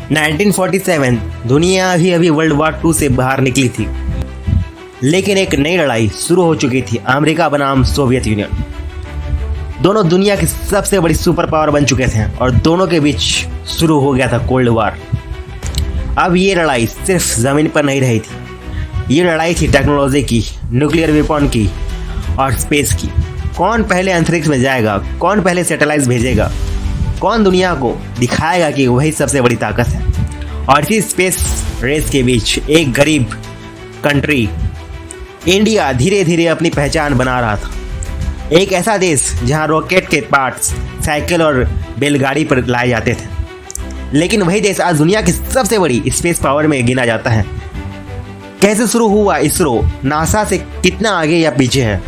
1947 दुनिया अभी world war 2 से बाहर निकली थी, लेकिन एक नई लड़ाई शुरू हो चुकी थी। अमेरिका बनाम सोवियत यूनियन दोनों दुनिया की सबसे बड़ी सुपर पावर बन चुके थे और दोनों के बीच शुरू हो गया था कोल्ड वार। अब ये लड़ाई सिर्फ ज़मीन पर नहीं रही थी, ये लड़ाई थी टेक्नोलॉजी की, न्यूक्लियर वेपन की और स्पेस की। कौन पहले अंतरिक्ष में जाएगा, कौन पहले सैटेलाइट भेजेगा, कौन दुनिया को दिखाएगा कि वही सबसे बड़ी ताकत है। और इसी स्पेस रेस के बीच एक गरीब कंट्री इंडिया धीरे धीरे अपनी पहचान बना रहा था। एक ऐसा देश जहां रॉकेट के पार्ट्स साइकिल और बैलगाड़ी पर लाए जाते थे, लेकिन वही देश आज दुनिया की सबसे बड़ी स्पेस पावर में गिना जाता है। कैसे शुरू हुआ इसरो, नासा से कितना आगे या पीछे है,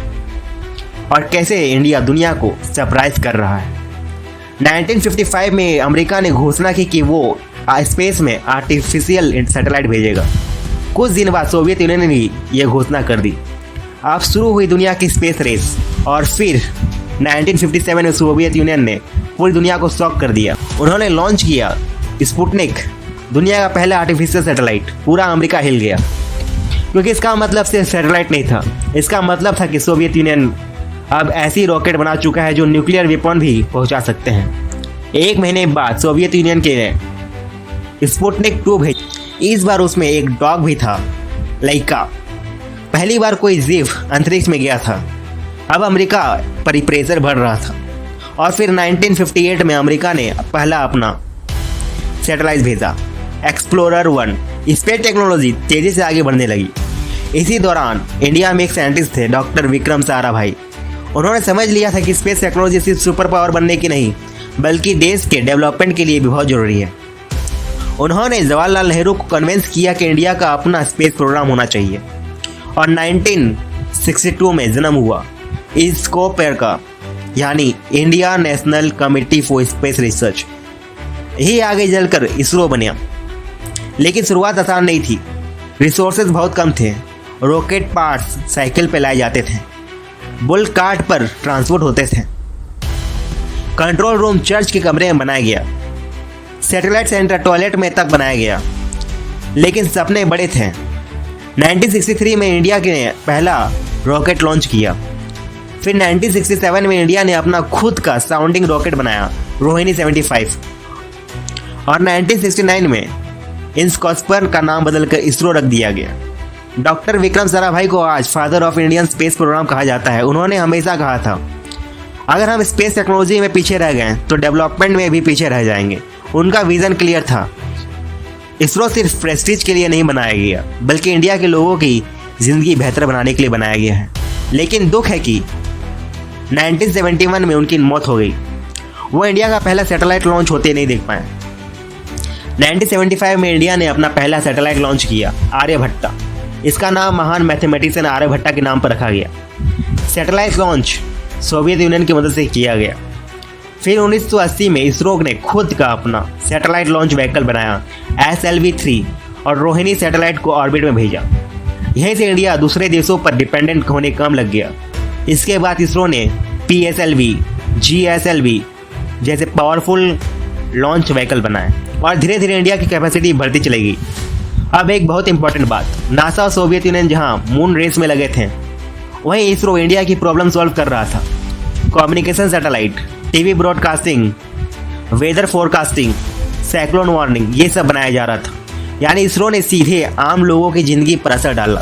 और कैसे इंडिया दुनिया को सरप्राइज कर रहा है। 1955 में अमेरिका ने घोषणा की कि वो स्पेस में आर्टिफिशियल सैटेलाइट भेजेगा। कुछ दिन बाद सोवियत यूनियन ने भी यह घोषणा कर दी। अब शुरू हुई दुनिया की स्पेस रेस, और फिर 1957 में सोवियत यूनियन ने पूरी दुनिया को शॉक कर दिया। उन्होंने लॉन्च किया स्पुतनिक, दुनिया का पहला आर्टिफिशियल सैटेलाइट। पूरा अमेरिका हिल गया, क्योंकि इसका मतलब सिर्फ सैटेलाइट नहीं था, इसका मतलब था कि सोवियत यूनियन अब ऐसी रॉकेट बना चुका है जो न्यूक्लियर वेपन भी पहुंचा सकते हैं। एक महीने बाद सोवियत यूनियन के स्पुतनिक 2 भेज। इस बार उसमें एक डॉग भी था, लाइका। पहली बार कोई जीव अंतरिक्ष में गया था। अब अमेरिका पर प्रेशर बढ़ रहा था, और फिर 1958 में अमेरिका ने पहला अपना सैटेलाइट भेजा, एक्सप्लोरर 1। स्पेस टेक्नोलॉजी तेजी से आगे बढ़ने लगी। इसी दौरान इंडिया में एक साइंटिस्ट थे, डॉक्टर विक्रम साराभाई। उन्होंने समझ लिया था कि स्पेस टेक्नोलॉजी सिर्फ सुपर पावर बनने की नहीं, बल्कि देश के डेवलपमेंट के लिए भी बहुत जरूरी है। उन्होंने जवाहरलाल नेहरू को कन्विंस किया कि इंडिया का अपना स्पेस प्रोग्राम होना चाहिए, और 1962 में जन्म हुआ ISRO का, यानी India national committee for space research. यही आगे चलकर इसरो बना। लेकिन शुरुआत आसान नहीं थी, रिसोर्सेज बहुत कम थे। रॉकेट पार्ट्स साइकिल पे लाए जाते थे, बुल कार्ट पर ट्रांसपोर्ट होते थे। कंट्रोल रूम चर्च के कमरे में बनाया गया, सैटेलाइट सेंटर टॉयलेट में तक बनाया गया। लेकिन सपने बड़े थे। 1963 में इंडिया ने पहला रॉकेट लॉन्च किया। फिर 1967 में इंडिया ने अपना खुद का साउंडिंग रॉकेट बनाया, रोहिणी 75। और 1969 में ISRO का नाम बदलकर इसरो रख दिया गया। डॉक्टर विक्रम साराभाई को आज father of Indian space programme कहा जाता है। उन्होंने हमेशा कहा था, अगर हम स्पेस टेक्नोलॉजी में पीछे रह गए तो डेवलपमेंट में भी पीछे रह जाएंगे। उनका विजन क्लियर था। इसरो सिर्फ प्रेस्टीज के लिए नहीं बनाया गया, बल्कि इंडिया के लोगों की ज़िंदगी बेहतर बनाने के लिए बनाया गया है। लेकिन दुख है कि 1971 में उनकी मौत हो गई। वो इंडिया का पहला सैटेलाइट लॉन्च होते नहीं देख पाए। 1975 में इंडिया ने अपना पहला सैटेलाइट लॉन्च किया, आर्यभट्टा। इसका नाम महान मैथमेटिशियन आर्यभट्टा के नाम पर रखा गया। सैटेलाइट लॉन्च सोवियत यूनियन की मदद से किया गया। फिर 1980 में इसरो ने खुद का अपना सैटेलाइट लॉन्च व्हीकल बनाया, SLV-3, और रोहिणी सैटेलाइट को ऑर्बिट में भेजा। यहीं से इंडिया दूसरे देशों पर डिपेंडेंट होने कम लग गया। इसके बाद इसरो ने PSLV, GSLV जैसे पावरफुल लॉन्च व्हीकल बनाए, और धीरे धीरे इंडिया की कैपेसिटी बढ़ती चलेगी। अब एक बहुत इंपॉर्टेंट बात, नासा और सोवियत यूनियन जहां मून रेस में लगे थे, वहीं इसरो इंडिया की प्रॉब्लम सॉल्व कर रहा था। Communication satellite, TV broadcasting, weather forecasting, cyclone warning, ये सब बनाया जा रहा था। यानी इसरो ने सीधे आम लोगों की जिंदगी पर असर डाला।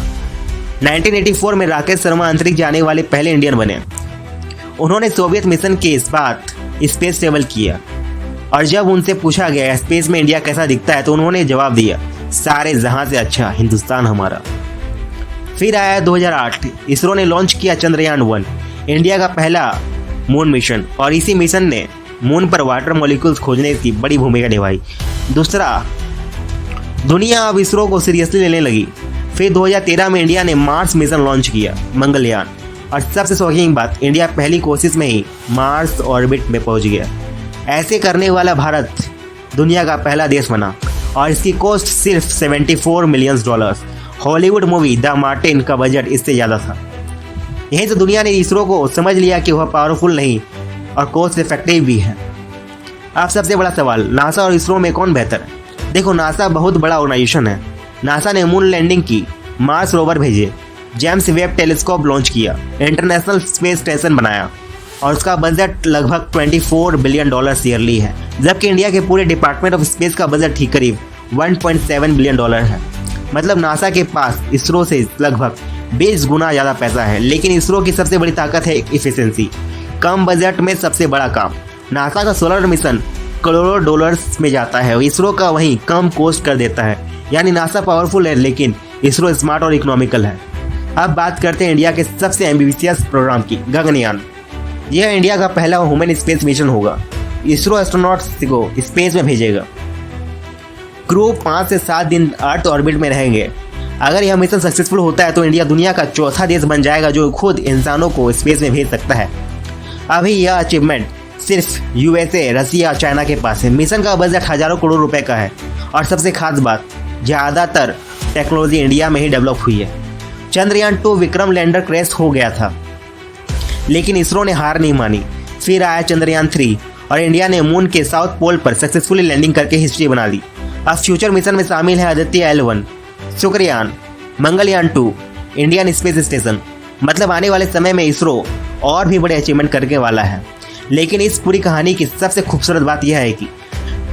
1984 में राकेश शर्मा अंतरिक्ष जाने वाले पहले इंडियन बने। उन्होंने सोवियत मिशन के बाद स्पेस ट्रेवल किया, और जब उनसे पूछा गया स्पेस में इंडिया कैसा दिखता है, तो उन्होंने जवाब दिया, सारे जहां से अच्छा हिंदुस्तान हमारा। फिर आया 2008, इसरो ने लॉन्च किया चंद्रयान 1, इंडिया का पहला मून मिशन, और इसी मिशन ने मून पर वाटर मॉलिक्यूल्स खोजने की बड़ी भूमिका निभाई। दूसरा, दुनिया अब इसरो को सीरियसली लेने लगी। फिर 2013 में इंडिया ने मार्स मिशन लॉन्च किया, मंगलयान, और सबसे शॉकिंग बात, इंडिया पहली कोशिश में ही मार्स ऑर्बिट में पहुंच गया। ऐसे करने वाला भारत दुनिया का पहला देश बना, और इसकी कॉस्ट सिर्फ $74 million. Hollywood movie the Martin का बजट इससे ज़्यादा था। यहीं से दुनिया ने इसरो को समझ लिया कि वह पावरफुल नहीं और कॉस्ट इफेक्टिव भी है। अब सबसे बड़ा सवाल, नासा और इसरो में कौन बेहतर है? देखो, नासा बहुत बड़ा ऑर्गेनाइजेशन है। नासा ने मून लैंडिंग की, मार्स रोवर भेजे, जेम्स वेब टेलीस्कोप लॉन्च किया, इंटरनेशनल स्पेस स्टेशन बनाया और उसका बजट लगभग $24 बिलियन ईयरली है, जबकि इंडिया के पूरे डिपार्टमेंट ऑफ स्पेस का बजट ही करीब $1.7 बिलियन है। मतलब नासा के पास इसरो से लगभग 20 गुना ज़्यादा पैसा है। लेकिन इसरो की सबसे बड़ी ताकत है इफिशिएंसी, कम बजट में सबसे बड़ा काम। नासा का सोलर मिशन करोड़ों डॉलर्स में जाता है, इसरो का वहीं कम कॉस्ट कर देता है। यानी नासा पावरफुल है लेकिन इसरो स्मार्ट और इकोनॉमिकल है। अब बात करते हैं इंडिया के सबसे एम्बिशियस प्रोग्राम की, गगनयान। यह इंडिया का पहला ह्यूमन स्पेस मिशन होगा। इसरो एस्ट्रोनॉट्स को स्पेस में भेजेगा। क्रू 5 से 7 दिन अर्थ ऑर्बिट में रहेंगे। अगर यह मिशन सक्सेसफुल होता है तो इंडिया दुनिया का चौथा देश बन जाएगा जो खुद इंसानों को स्पेस में भेज सकता है। अभी यह अचीवमेंट सिर्फ यूएसए, रसिया, चाइना के पास है। मिशन का बजट हजारों करोड़ रुपए का है और सबसे खास बात, ज़्यादातर टेक्नोलॉजी इंडिया में ही डेवलप हुई है। चंद्रयान 2 विक्रम लैंडर क्रैश हो गया था लेकिन इसरो ने हार नहीं मानी। फिर आया चंद्रयान 3 और इंडिया ने मून के साउथ पोल पर सक्सेसफुली लैंडिंग करके हिस्ट्री बना ली। अब फ्यूचर मिशन में शामिल है Aditya L1, Shukrayaan, Mangalyaan 2, Indian space station. मतलब आने वाले समय में इसरो और भी बड़े अचीवमेंट करने वाला है। लेकिन इस पूरी कहानी की सबसे खूबसूरत बात यह है कि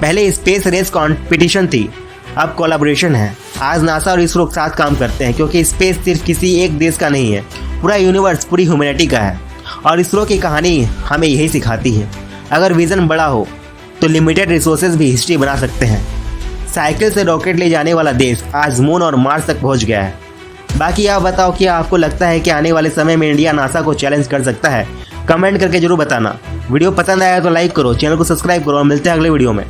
पहले स्पेस रेस कॉम्पिटिशन थी, अब कोलैबोरेशन है। आज नासा और इसरो साथ काम करते हैं क्योंकि स्पेस सिर्फ किसी एक देश का नहीं है, पूरा यूनिवर्स, पूरी ह्यूमैनिटी का है। और इसरो की कहानी हमें यही सिखाती है, अगर विजन बड़ा हो तो लिमिटेड रिसोर्सेज भी हिस्ट्री बना सकते हैं। साइकिल से रॉकेट ले जाने वाला देश आज मून और मार्स तक पहुंच गया है। बाकी आप बताओ कि आपको लगता है कि आने वाले समय में इंडिया नासा को चैलेंज कर सकता है? कमेंट करके जरूर बताना। वीडियो पसंद आया तो लाइक करो, चैनल को सब्सक्राइब करो और मिलते हैं अगले वीडियो में।